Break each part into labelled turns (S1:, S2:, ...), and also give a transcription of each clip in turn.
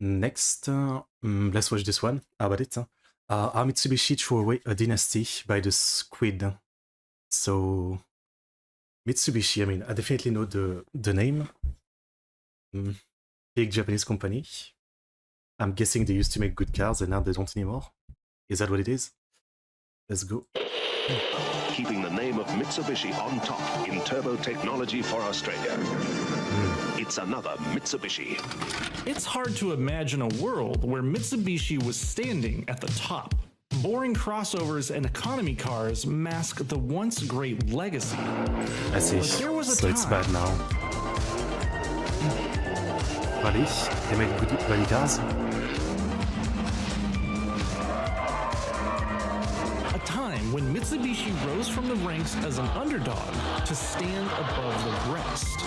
S1: Next, let's watch this one. How about it? Our Mitsubishi threw away a Dynasty by the SQUIDD. So, Mitsubishi, I mean, I definitely know the name. Big Japanese company. I'm guessing they used to make good cars and now they don't anymore. Is that what it is? Let's go.
S2: Keeping the name of Mitsubishi on top in turbo technology for Australia. It's another Mitsubishi.
S3: It's hard to imagine a world where Mitsubishi was standing at the top. Boring crossovers and economy cars mask the once great legacy.
S1: I see.
S3: But there was a
S1: So
S3: time.
S1: it's bad now. Rally? They make good rally cars?
S3: A time when Mitsubishi rose from the ranks as an underdog to stand above the rest.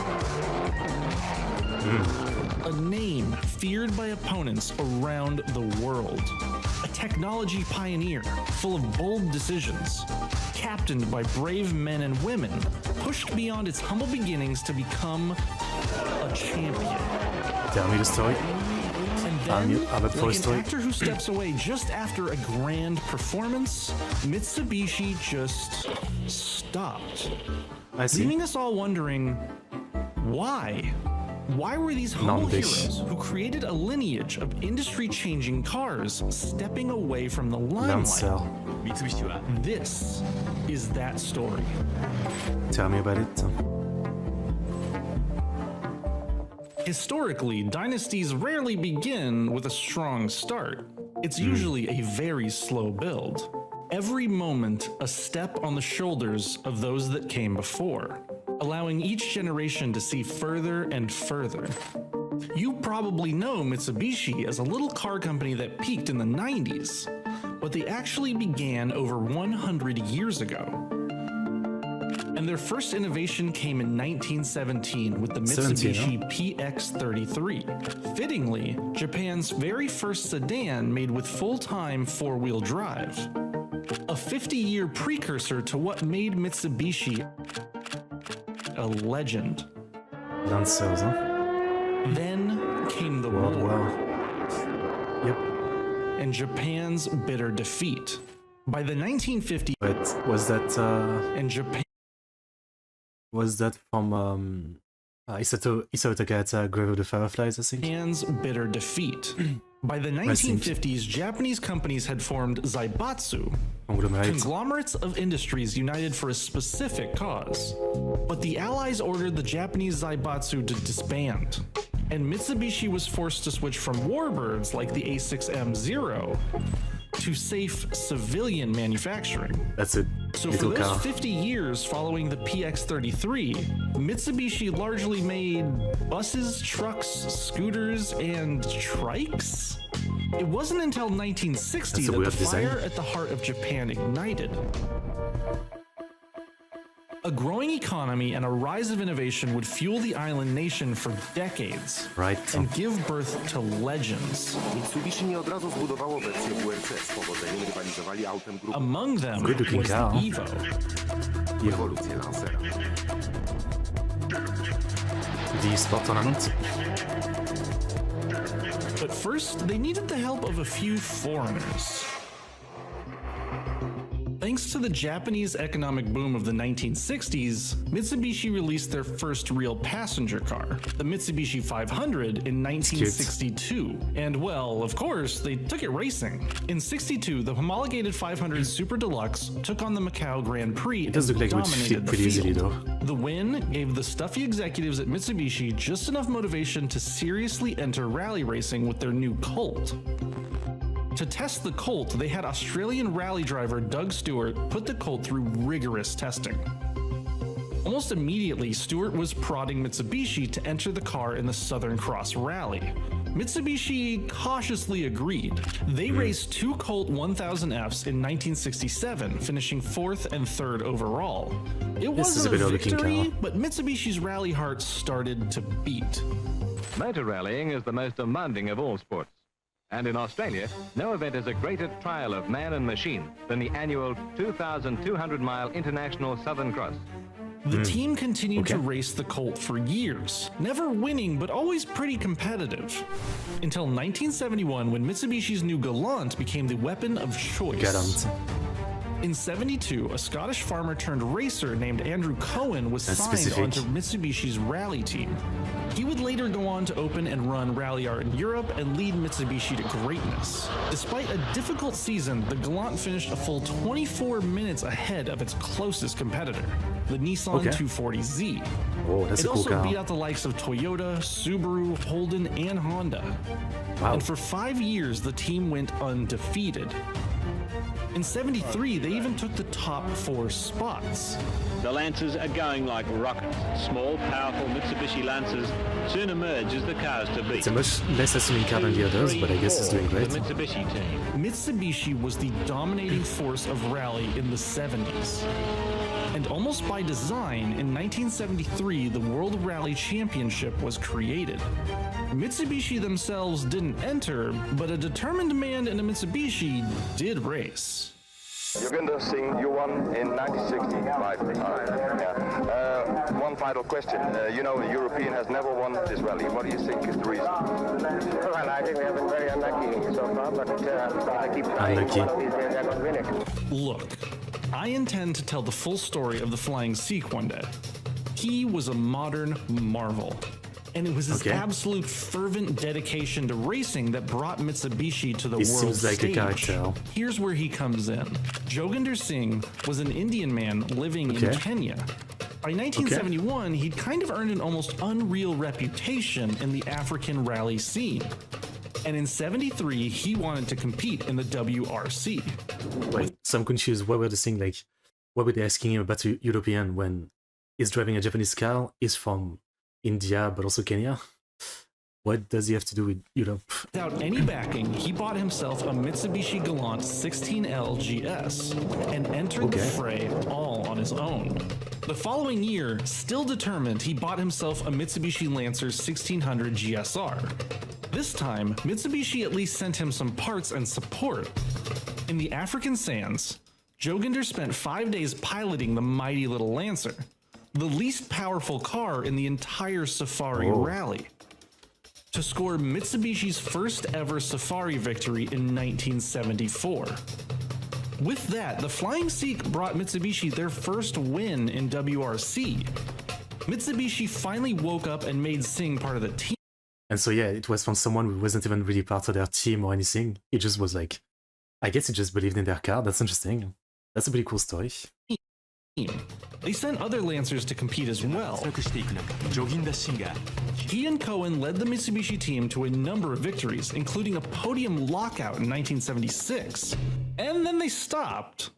S3: A name feared by opponents around the world. A technology pioneer full of bold decisions. Captained by brave men and women, pushed beyond its humble beginnings to become a champion.
S1: Tell me the story.
S3: And then,
S1: I'm a pro
S3: like an
S1: story.
S3: actor who steps away just after a grand performance, Mitsubishi just stopped.
S1: I see.
S3: Leaving us all wondering, why? Why were these humble
S1: Non-dish.
S3: heroes who created a lineage of industry-changing cars stepping away from the limelight?
S1: Lancer.
S3: This is that story.
S1: Tell me about it.
S3: Historically, dynasties rarely begin with a strong start. It's usually a very slow build. Every moment a step on the shoulders of those that came before, allowing each generation to see further and further. You probably know Mitsubishi as a little car company that peaked in the 90s, but they actually began over 100 years ago. And their first innovation came in 1917 with the Mitsubishi PX33. Fittingly, Japan's very first sedan made with full-time four-wheel drive. A 50-year precursor to what made Mitsubishi a legend.
S1: Lancers, huh?
S3: Then came the
S1: World
S3: war
S1: War. Yep.
S3: and Japan's bitter defeat. By the 1950s,
S1: But was that
S3: and Japan
S1: from Isotaka Grave of the Fireflies, I think?
S3: Japan's bitter defeat. By the 1950s, Japanese companies had formed Zaibatsu,
S1: Conglomerate.
S3: conglomerates of industries united for a specific cause. But the Allies ordered the Japanese Zaibatsu to disband, and Mitsubishi was forced to switch from warbirds like the A6M0 to safe civilian manufacturing.
S1: That's a
S3: So for
S1: little
S3: those
S1: car.
S3: 50 years following the PX33, Mitsubishi largely made buses, trucks, scooters, and trikes? It wasn't until 1960
S1: That's a
S3: that the
S1: weird design.
S3: fire at the heart of Japan ignited. A growing economy and a rise of innovation would fuel the island nation for decades
S1: Right.
S3: and give birth to legends.
S4: Mitsubishi nie od razu zbudowało wersję WRC. Z powodzeniem rywalizowali autem grupy.
S3: Among them
S1: Good looking
S3: was the
S1: car.
S3: Evo.
S4: Ewolucję Lancera.
S1: The sport tournament.
S3: But first, they needed the help of a few foreigners. Thanks to the Japanese economic boom of the 1960s, Mitsubishi released their first real passenger car, the Mitsubishi 500, in 1962. And well, of course, they took it racing. In 62, the homologated 500 Super Deluxe took on the Macau Grand Prix
S1: It does
S3: and
S1: look like it would
S3: dominated
S1: fit
S3: the
S1: pretty easily,
S3: field.
S1: though.
S3: The win gave the stuffy executives at Mitsubishi just enough motivation to seriously enter rally racing with their new Colt. To test the Colt, they had Australian rally driver Doug Stewart put the Colt through rigorous testing. Almost immediately, Stewart was prodding Mitsubishi to enter the car in the Southern Cross Rally. Mitsubishi cautiously agreed. They raced two Colt 1000Fs in 1967, finishing 4th and 3rd overall. It
S1: This is a
S3: wasn't a
S1: better looking
S3: victory,
S1: car.
S3: but Mitsubishi's rally heart started to beat.
S5: Motor rallying is the most demanding of all sports. And in Australia, no event is a greater trial of man and machine than the annual 2,200-mile International Southern Cross.
S3: The team continued to race the Colt for years, never winning but always pretty competitive. Until 1971 when Mitsubishi's new Galant became the weapon of choice.
S1: Galant.
S3: In 72, a Scottish farmer turned racer named Andrew Cohen was
S1: That's
S3: signed
S1: specific.
S3: onto Mitsubishi's rally team. He would later go on to open and run Rally Art in Europe and lead Mitsubishi to greatness. Despite a difficult season, the Galant finished a full 24 minutes ahead of its closest competitor, the Nissan 240Z.
S1: Oh, that's
S3: It
S1: a cool
S3: also
S1: car.
S3: beat out the likes of Toyota, Subaru, Holden, and Honda.
S1: Wow.
S3: And for 5 years, the team went undefeated. In 73, they even took the top 4 spots.
S6: The Lancers are going like rockets. Small, powerful Mitsubishi Lancers soon emerge as the cars to beat.
S1: It's a much less assuming car than the others, but I guess it's doing great.
S6: The Mitsubishi team.
S3: Mitsubishi was the dominating force of rally in the 70s. And almost by design, in 1973, the World Rally Championship was created. Mitsubishi themselves didn't enter, but a determined man in a Mitsubishi did race.
S7: Joginder Singh, you won in 1965. One final question. You know, the European has never won this rally. What do you think is the reason?
S8: Well, I think we have been very unlucky so far, but I keep trying.
S1: Unlucky.
S8: One of these days I'm going to win it.
S3: Look, I intend to tell the full story of the Flying Sikh one day. He was a modern marvel. And it was his absolute fervent dedication to racing that brought Mitsubishi to the
S1: He
S3: world
S1: seems like
S3: stage.
S1: a character.
S3: Here's where he comes in. Joginder Singh was an Indian man living in Kenya. By 1971, he'd kind of earned an almost unreal reputation in the African rally scene. And in 73, he wanted to compete in the WRC.
S1: Wait, so I'm confused. What were the thing like? What were they asking him about a European when he's driving a Japanese car? He's from India, but also Kenya. What does he have to do with Europe?
S3: Without any backing, he bought himself a Mitsubishi Galant 16L GS and entered the fray all on his own. The following year, still determined, he bought himself a Mitsubishi Lancer 1600 GSR. This time, Mitsubishi at least sent him some parts and support. In the African sands, Joginder spent 5 days piloting the mighty little Lancer, the least powerful car in the entire Safari rally, to score Mitsubishi's first ever Safari victory in 1974. With that, the Flying Sikh brought Mitsubishi their first win in WRC. Mitsubishi finally woke up and made Singh part of the team.
S1: And so yeah, it was from someone who wasn't even really part of their team or anything. He just was like, I guess he just believed in their car. That's interesting. That's a pretty cool story.
S3: They sent other Lancers to compete as well. He and Cohen led the Mitsubishi team to a number of victories, including a podium lockout in 1976. And then they stopped.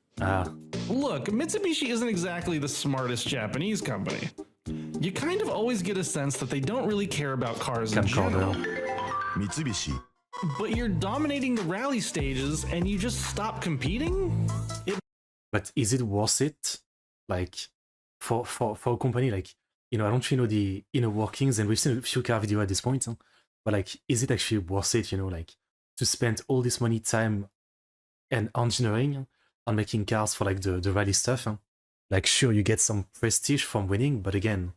S3: Look, Mitsubishi isn't exactly the smartest Japanese company. You kind of always get a sense that they don't really care about cars in general.
S9: Mitsubishi.
S3: But you're dominating the rally stages and you just stop competing?
S1: But is it worth it? Like, for a company, like, you know, I don't really know the inner workings, and we've seen a few car videos at this point, but like, is it actually worth it, you know, like, to spend all this money, time, and engineering on making cars for, like, the rally stuff? Like, sure, you get some prestige from winning, but again,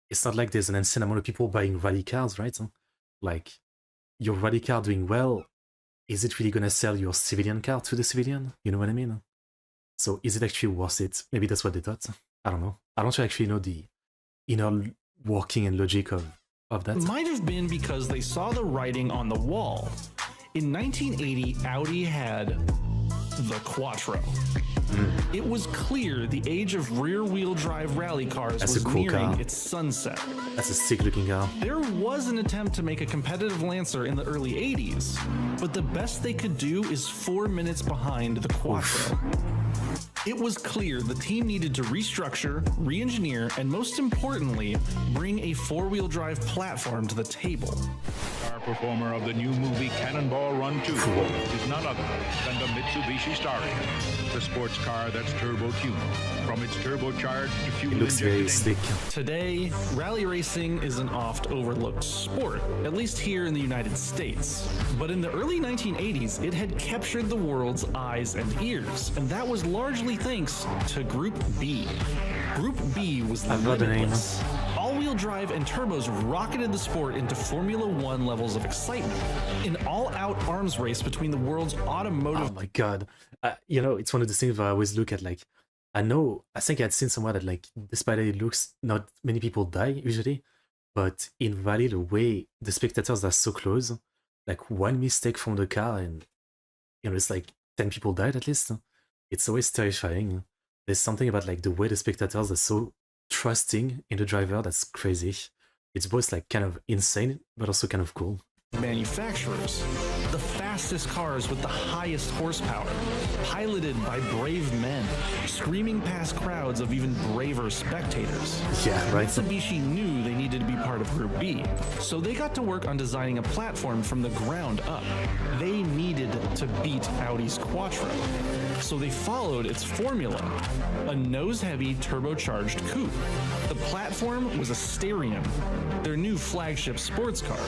S1: it's not like there's an insane amount of people buying rally cars, right? Like, your rally car doing well, is it really gonna sell your civilian car to the civilian? You know what I mean? So is it actually worth it? Maybe that's what they thought. I don't know. I don't actually know the inner working and logic of that.
S3: Might have been because they saw the writing on the wall. In 1980, Audi had the Quattro. It was clear the age of rear-wheel drive rally cars was nearing its sunset.
S1: That's a sick-looking car.
S3: There was an attempt to make a competitive Lancer in the early 80s, but the best they could do is 4 minutes behind the Quattro. It was clear the team needed to restructure, re-engineer, and most importantly, bring a four-wheel drive platform to the table.
S10: Star performer of the new movie Cannonball Run 2 is none other than the Mitsubishi Starion, the sports car that's turbo-tuned from its turbocharged fuel
S1: It looks very
S10: injected
S1: slick.
S3: Today, rally racing is an oft-overlooked sport, at least here in the United States. But in the early 1980s, it had captured the world's eyes and ears, and that was largely thanks to Group B. Group B was
S1: I've got the name.
S3: limitless. All-wheel drive and turbos rocketed the sport into Formula One levels of excitement. An all-out arms race between the world's automotive...
S1: Oh my god. You know, it's one of the things that I always look at, like, I think I'd seen somewhere that, like, despite it looks, not many people die, usually, but in Rally, the way the spectators are so close, like, one mistake from the car and, you know, it's like 10 people died at least. It's always terrifying. There's something about, like, the way the spectators are so trusting in the driver that's crazy. It's both, like, kind of insane, but also kind of cool.
S3: Manufacturers, the fastest cars with the highest horsepower, piloted by brave men, screaming past crowds of even braver spectators.
S1: Yeah, right.
S3: Mitsubishi knew they needed to be part of Group B, so they got to work on designing a platform from the ground up. They needed to beat Audi's Quattro, so they followed its formula, a nose-heavy turbocharged coupe. The platform was a Styrian, their new flagship sports car.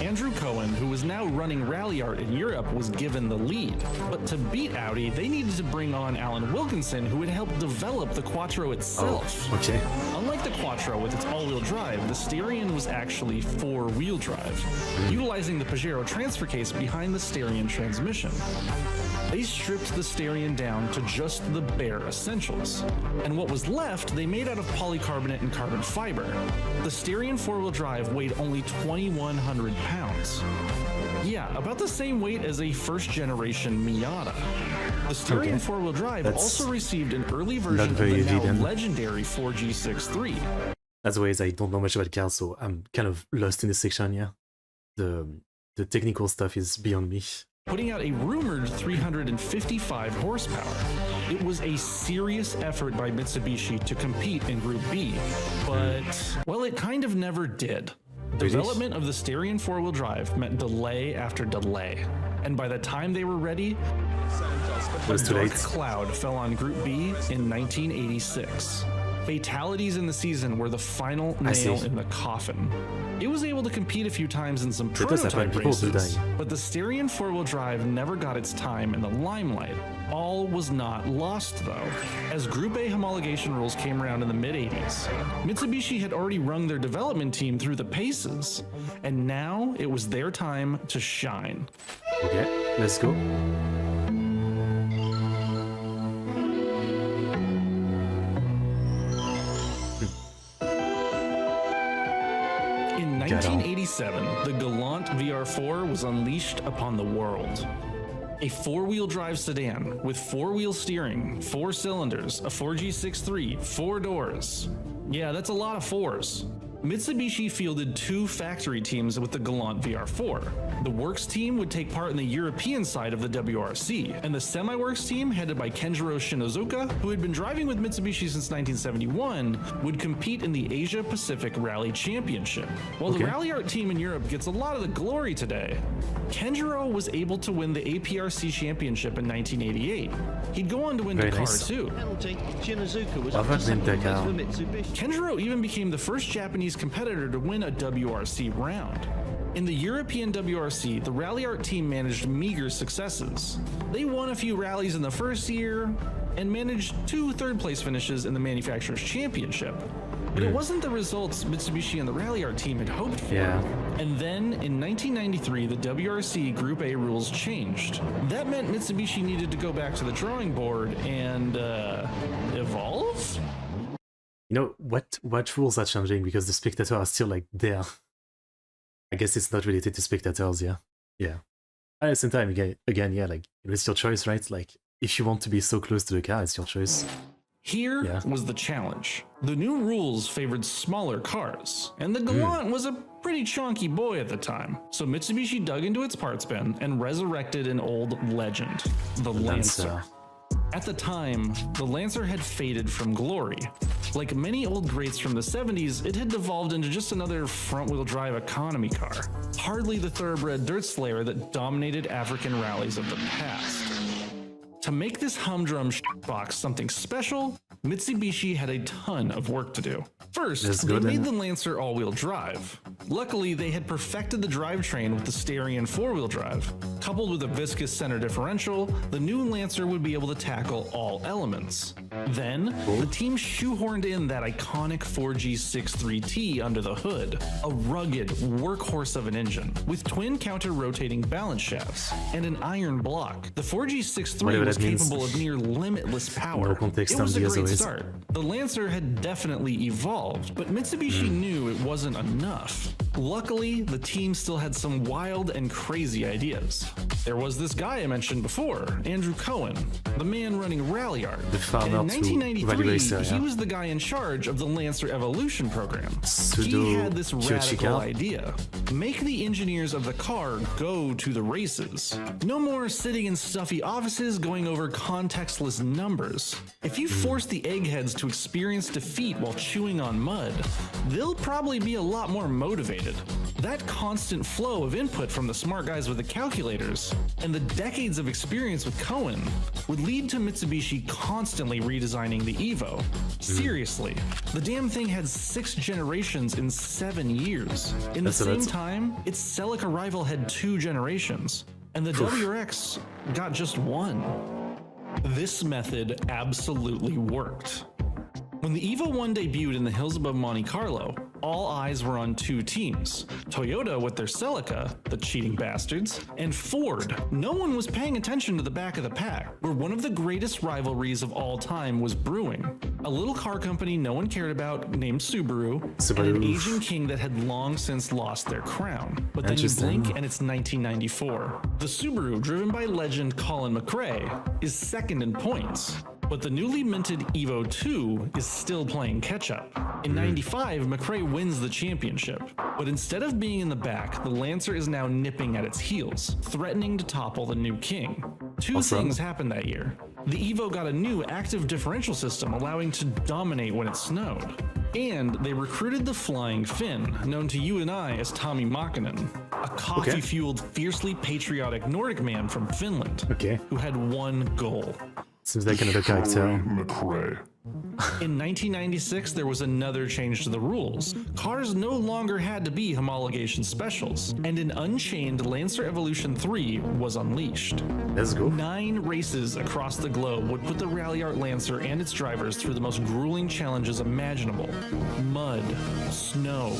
S3: Andrew Cohen, who was now running Rally Art in Europe, was given the lead. But to beat Audi, they needed to bring on Alan Wilkinson, who had helped develop the Quattro itself.
S1: Oh, okay.
S3: Unlike the Quattro with its all-wheel drive, the Styrian was actually four-wheel drive, utilizing the Pajero transfer case behind the Styrian transmission. They stripped the Styrian down to just the bare essentials, and what was left they made out of polycarbonate and carbon fiber. The Styrian four-wheel drive weighed only 2,100 pounds. Yeah, about the same weight as a first-generation Miata. The Styrian four-wheel drive also received an early version of the now legendary 4G63.
S1: As always, I don't know much about cars, so I'm kind of lost in this section, yeah. The technical stuff is beyond me.
S3: Putting out a rumored 355 horsepower. It was a serious effort by Mitsubishi to compete in Group B, but, well, it kind of never did. Development of the Styrian four-wheel drive meant delay after delay, and by the time they were ready, a dark cloud fell on Group B in 1986. Fatalities in the season were the final nail in the coffin. It was able to compete a few times in some prototype races, but the Styrian four-wheel drive never got its time in the limelight. All was not lost, though. As Group A homologation rules came around in the mid-80s, Mitsubishi had already rung their development team through the paces, and now it was their time to shine.
S1: Okay, let's go.
S3: In 1987, the Galant VR4 was unleashed upon the world. A four-wheel drive sedan with four-wheel steering, 4 cylinders, a 4G63, 4 doors. Yeah, that's a lot of fours. Mitsubishi fielded 2 factory teams with the Galant VR4. The Works team would take part in the European side of the WRC, and the Semi-Works team, headed by Kenjiro Shinozuka, who had been driving with Mitsubishi since 1971, would compete in the Asia Pacific Rally Championship. While the Rally Art team in Europe gets a lot of the glory today, Kenjiro was able to win the APRC Championship in 1988. He'd go on to win Dakar too. Kenjiro even became the first Japanese competitor to win a WRC round. In the European WRC, the Rally Art team managed meager successes. They won a few rallies in the first year and managed 2 third-place finishes in the Manufacturers' Championship. But it wasn't the results Mitsubishi and the Rally Art team had hoped for. And then, in 1993, the WRC Group A rules changed. That meant Mitsubishi needed to go back to the drawing board and, evolve?
S1: You know, what rules are changing? Because the spectators are still, like, there. I guess it's not related to spectators, yeah. Yeah. At the same time, again, yeah, like, it's your choice, right? Like, if you want to be so close to the car, it's your choice.
S3: Here was the challenge. The new rules favored smaller cars, and the Galant was a pretty chunky boy at the time. So Mitsubishi dug into its parts bin and resurrected an old legend, the Lancer. At the time, the Lancer had faded from glory. Like many old greats from the 70s, it had devolved into just another front-wheel drive economy car. Hardly the thoroughbred dirt slayer that dominated African rallies of the past. To make this humdrum box something special, Mitsubishi had a ton of work to do. First, they made the Lancer all-wheel drive. Luckily, they had perfected the drivetrain with the Styrian four-wheel drive. Coupled with a viscous center differential, the new Lancer would be able to tackle all elements. Then, the team shoehorned in that iconic 4G63T under the hood, a rugged workhorse of an engine, with twin counter-rotating balance shafts, and an iron block. The 4G63 was capable of near limitless power. It was a great start. The Lancer had definitely evolved, but Mitsubishi knew it wasn't enough. Luckily, the team still had some wild and crazy ideas. There was this guy I mentioned before, Andrew Cohen, the man running Rally Art. And in 1993, he was the guy in charge of the Lancer Evolution program. He had this radical idea. Make the engineers of the car go to the races. No more sitting in stuffy offices going over contextless numbers. If you force the eggheads to experience defeat while chewing on mud, they'll probably be a lot more motivated. That constant flow of input from the smart guys with the calculators and the decades of experience with Cohen would lead to Mitsubishi constantly redesigning the Evo. Seriously, the damn thing had 6 generations in 7 years. In the same time, its Celica rival had 2 generations, and the WRX got just 1. This method absolutely worked. When the Evo 1 debuted in the hills above Monte Carlo, all eyes were on 2 teams. Toyota with their Celica, the cheating bastards, and Ford. No one was paying attention to the back of the pack, where one of the greatest rivalries of all time was brewing. A little car company no one cared about named Subaru, and an Asian king that had long since lost their crown. But then you blink and it's 1994. The Subaru, driven by legend Colin McRae, is second in points. But the newly minted Evo 2 is still playing catch-up. In 95, McRae wins the championship, but instead of being in the back, the Lancer is now nipping at its heels, threatening to topple the new king. 2 things happened that year. The Evo got a new active differential system allowing to dominate when it snowed. And they recruited the Flying Finn, known to you and I as Tommi Makinen, a coffee-fueled, fiercely patriotic Nordic man from Finland, who had one goal.
S1: Seems like another character.
S3: In 1996, there was another change to the rules. Cars no longer had to be homologation specials, and an unchained Lancer Evolution 3 was unleashed.
S1: Let's go.
S3: 9 races across the globe would put the Rally Art Lancer and its drivers through the most grueling challenges imaginable. Mud, snow,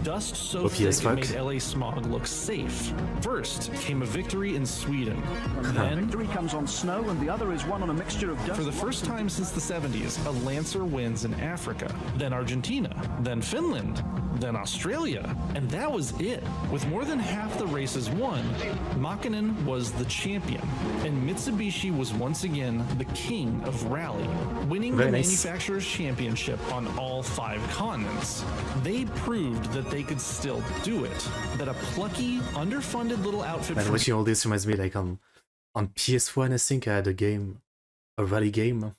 S3: dust so thick it made LA smog look safe. First came a victory in Sweden. Then,
S11: victory comes on snow and the other is won on a mixture of dust.
S3: For the first time since the 70s, a Lancer wins in Africa, then Argentina, then Finland, then Australia, and that was it. With more than half the races won, Makinen was the champion, and Mitsubishi was once again the king of rally, winning the manufacturer's championship on all 5 continents. They proved that they could still do it, that a plucky, underfunded little outfit
S1: Man, watching all this reminds me like on PS1, I think I had a rally game.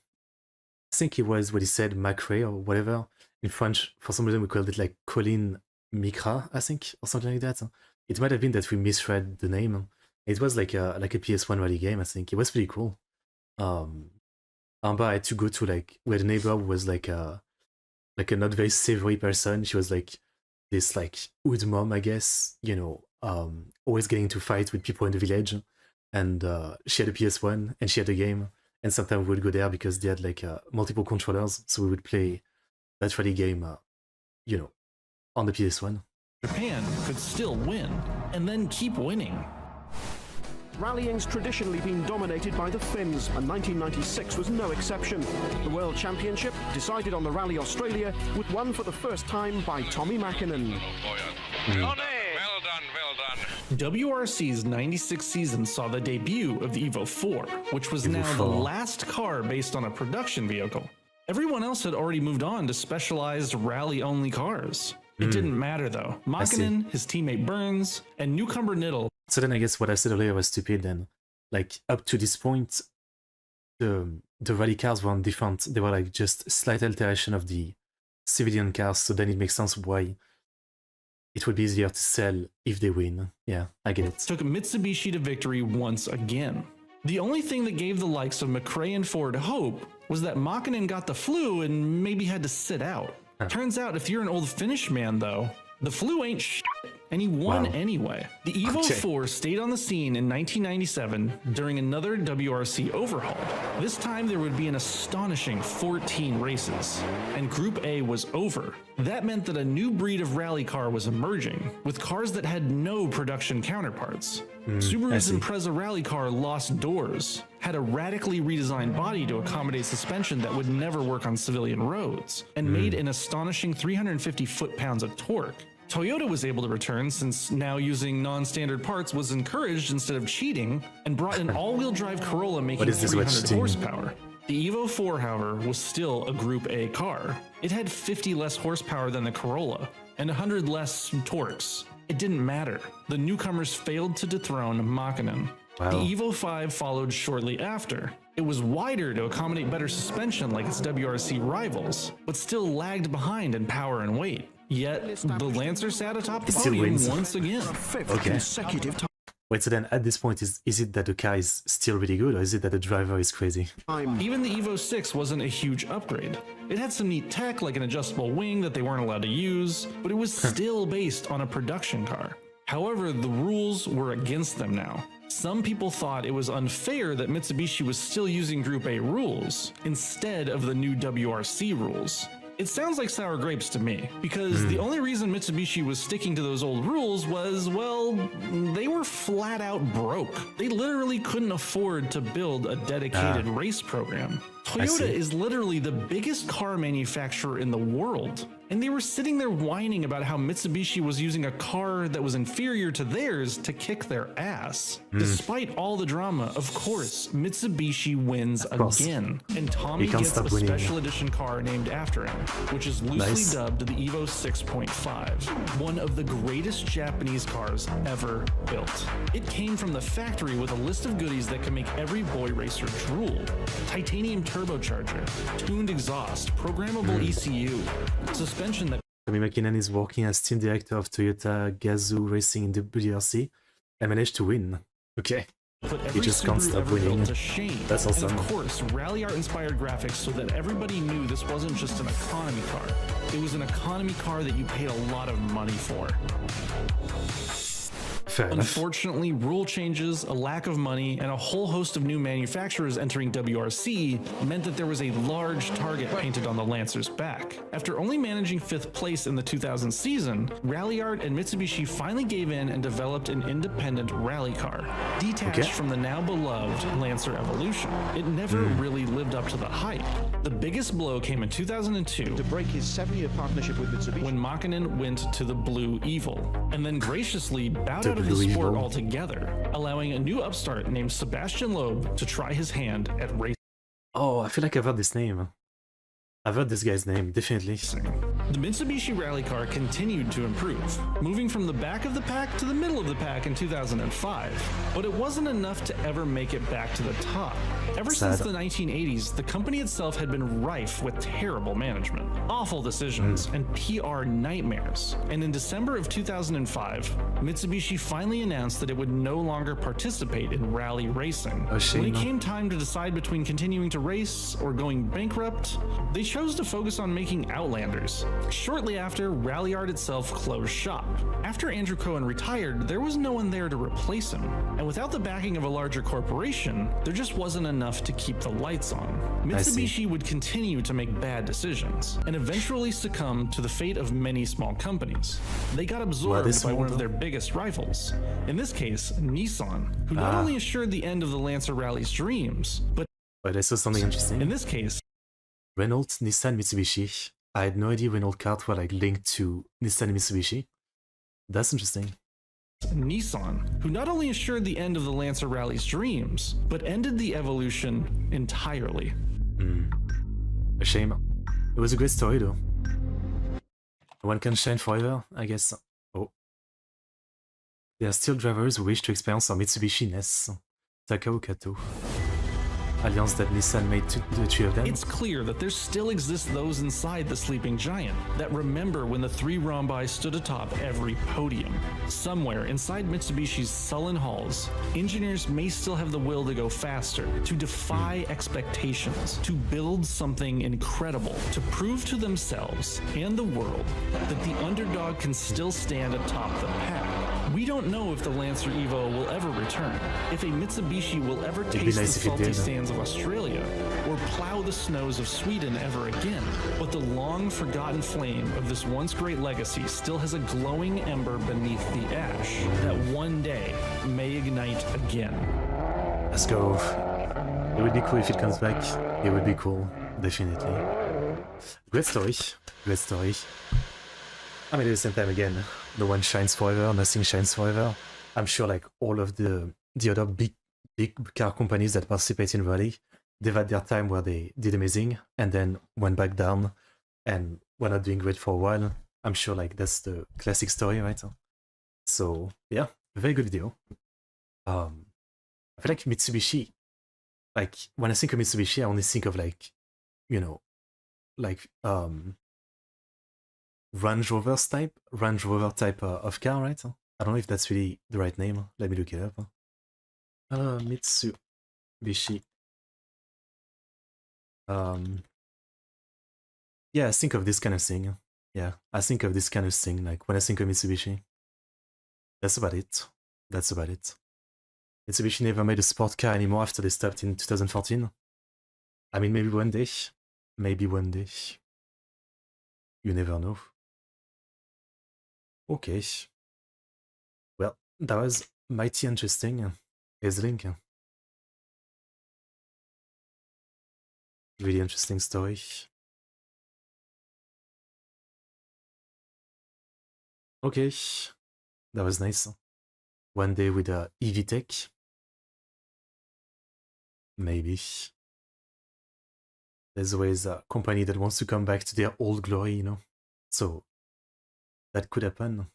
S1: I think it was what he said, Macrae or whatever. In French, for some reason we called it like Colin Micra, I think, or something like that. It might have been that we misread the name. It was like a PS1 rally game, I think. It was pretty cool. But I had to go to like where the neighbor was like a not very savory person. She was like this like hood mom, I guess, you know, always getting into fight with people in the village. And she had a PS1 and she had a game. And sometimes we would go there because they had like multiple controllers, so we would play that rally game, you know, on the PS1.
S3: Japan could still win, and then keep winning.
S11: Rallying's traditionally been dominated by the Finns, and 1996 was no exception. The World Championship, decided on the Rally Australia, was won for the first time by Tommi Makinen.
S3: WRC's 96 season saw the debut of the Evo 4, which was now the last car based on a production vehicle. Everyone else had already moved on to specialized rally-only cars. It didn't matter though. Makinen, his teammate Burns, and newcomer Niddle.
S1: So then I guess what I said earlier was stupid then. Like up to this point, the rally cars weren't different. They were like just slight alteration of the civilian cars, so then it makes sense why it would be easier to sell if they win. Yeah, I get it.
S3: Took Mitsubishi to victory once again. The only thing that gave the likes of McRae and Ford hope was that Makinen got the flu and maybe had to sit out. Turns out if you're an old Finnish man though, the flu ain't shit. and he won
S1: Wow.
S3: anyway. The Evo
S1: Okay.
S3: 4 stayed on the scene in 1997 during another WRC overhaul. This time there would be an astonishing 14 races, and Group A was over. That meant that a new breed of rally car was emerging, with cars that had no production counterparts. Subaru's Impreza rally car lost doors, had a radically redesigned body to accommodate suspension that would never work on civilian roads, and made an astonishing 350 foot-pounds of torque. Toyota was able to return since now using non-standard parts was encouraged instead of cheating, and brought an all-wheel drive Corolla making
S1: is this,
S3: 300
S1: cheating?
S3: horsepower. The Evo 4, however, was still a Group A car. It had 50 less horsepower than the Corolla, and 100 less torques. It didn't matter. The newcomers failed to dethrone Makinen.
S1: Wow.
S3: The Evo 5 followed shortly after. It was wider to accommodate better suspension like its WRC rivals, but still lagged behind in power and weight. Yet, the Lancer sat atop the
S1: It still
S3: podium
S1: wins.
S3: once again.
S11: Fifth
S1: Okay.
S11: consecutive
S1: Wait, so then at this point, is it that the car is still really good, or is it that the driver is crazy?
S11: time.
S3: Even the Evo 6 wasn't a huge upgrade. It had some neat tech like an adjustable wing that they weren't allowed to use, but it was still based on a production car. However, the rules were against them now. Some people thought it was unfair that Mitsubishi was still using Group A rules instead of the new WRC rules. It sounds like sour grapes to me, because the only reason Mitsubishi was sticking to those old rules was, well, they were flat out broke. They literally couldn't afford to build a dedicated race program. Toyota
S1: see.
S3: is literally the biggest car manufacturer in the world, and they were sitting there whining about how Mitsubishi was using a car that was inferior to theirs to kick their ass. Despite all the drama, of course, Mitsubishi wins
S1: course.
S3: again, and Tommy
S1: You can't
S3: gets a
S1: stop winning.
S3: special edition car named after him, which is loosely
S1: Nice.
S3: dubbed the Evo 6.5, one of the greatest Japanese cars ever built. It came from the factory with a list of goodies that can make every boy racer drool. Titanium turbocharger, tuned exhaust, programmable ECU, suspension that
S1: Tommy McKinnon is working as team director of Toyota Gazoo Racing in the WRC and managed to win. Okay.
S3: put every
S1: just can't
S3: Subaru
S1: stop
S3: ever
S1: winning.
S3: built to shame.
S1: That's awesome.
S3: And of course, rally art inspired graphics so that everybody knew this wasn't just an economy car. It was an economy car that you paid a lot of money for.
S1: Fair enough.
S3: Unfortunately, rule changes, a lack of money, and a whole host of new manufacturers entering WRC meant that there was a large target painted on the Lancer's back. After only managing 5th place in the 2000 season, Rally Art and Mitsubishi finally gave in and developed an independent rally car, detached from the now beloved Lancer Evolution. It never really lived up to the hype. The biggest blow came in 2002
S11: To break his 7-year partnership with Mitsubishi.
S3: when Makinen went to the Blue Evil, and then graciously bowed
S1: The
S3: out of the
S1: Blue
S3: sport
S1: Evil.
S3: altogether, allowing a new upstart named Sebastian Loeb to try his hand at racing.
S1: Oh, I feel like I've heard this name. I've heard this guy's name, definitely.
S3: The Mitsubishi rally car continued to improve, moving from the back of the pack to the middle of the pack in 2005, but it wasn't enough to ever make it back to the top. Ever
S1: Sad.
S3: since the 1980s, the company itself had been rife with terrible management, awful decisions, and PR nightmares. And in December of 2005, Mitsubishi finally announced that it would no longer participate in rally racing.
S1: A shame.
S3: When it came time to decide between continuing to race or going bankrupt, they chose to focus on making Outlanders. Shortly after, Rally Art itself closed shop. After Andrew Cohen retired, there was no one there to replace him. And without the backing of a larger corporation, there just wasn't enough to keep the lights on.
S1: I see.
S3: Mitsubishi would continue to make bad decisions and eventually succumb to the fate of many small companies. They got absorbed
S1: this
S3: by
S1: one,
S3: one of
S1: though?
S3: their biggest rivals. In this case, Nissan, who not only assured the end of the Lancer Rally's dreams, but
S1: But I saw something interesting.
S3: in this case,
S1: Renault, Nissan, Mitsubishi. I had no idea Renault cars were like linked to Nissan and Mitsubishi. That's interesting.
S3: Nissan, who not only assured the end of the Lancer Rally's dreams, but ended the evolution entirely.
S1: A shame. It was a great story though. One can shine forever, I guess. Oh. There are still drivers who wish to experience our Mitsubishi-ness. Takao Kato. alliance that Nissan made to the three of them.
S3: It's clear that there still exist those inside the sleeping giant that remember when the three rhombi stood atop every podium. Somewhere inside Mitsubishi's sullen halls, engineers may still have the will to go faster, to defy expectations, to build something incredible, to prove to themselves and the world that the underdog can still stand atop the pack. We don't know if the Lancer Evo will ever return, if a Mitsubishi will ever taste the salty sands of Australia, or plow the snows of Sweden ever again. But the long-forgotten flame of this once great legacy still has a glowing ember beneath the ash that one day may ignite again.
S1: Let's go. It would be cool if it comes back. It would be cool, definitely. Great story. Great story. I mean, at the same time, again, no one shines forever, nothing shines forever. I'm sure, like, all of the other big car companies that participate in rally, they've had their time where they did amazing and then went back down and were not doing great for a while. I'm sure, like, that's the classic story, right? So, yeah, very good video. I feel like Mitsubishi, like, when I think of Mitsubishi, I only think of, like, you know, like, Range Rover type of car, right? I don't know if that's really the right name. Let me look it up. Mitsubishi. Yeah, I think of this kind of thing. Yeah, I think of this kind of thing. Like when I think of Mitsubishi, that's about it. That's about it. Mitsubishi never made a sport car anymore after they stopped in 2014. I mean, maybe one day. Maybe one day. You never know. Okay. Well, that was mighty interesting. Link. Really interesting story. Okay. That was nice. One day with EV Tech. Maybe. There's always a company that wants to come back to their old glory, you know? So, that could happen.